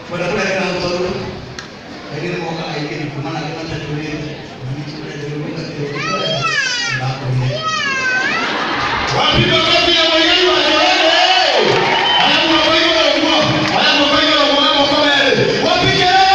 Mudah-mudahan kalau baru ini mau ke ID di mana kita jadi ini sudah jadi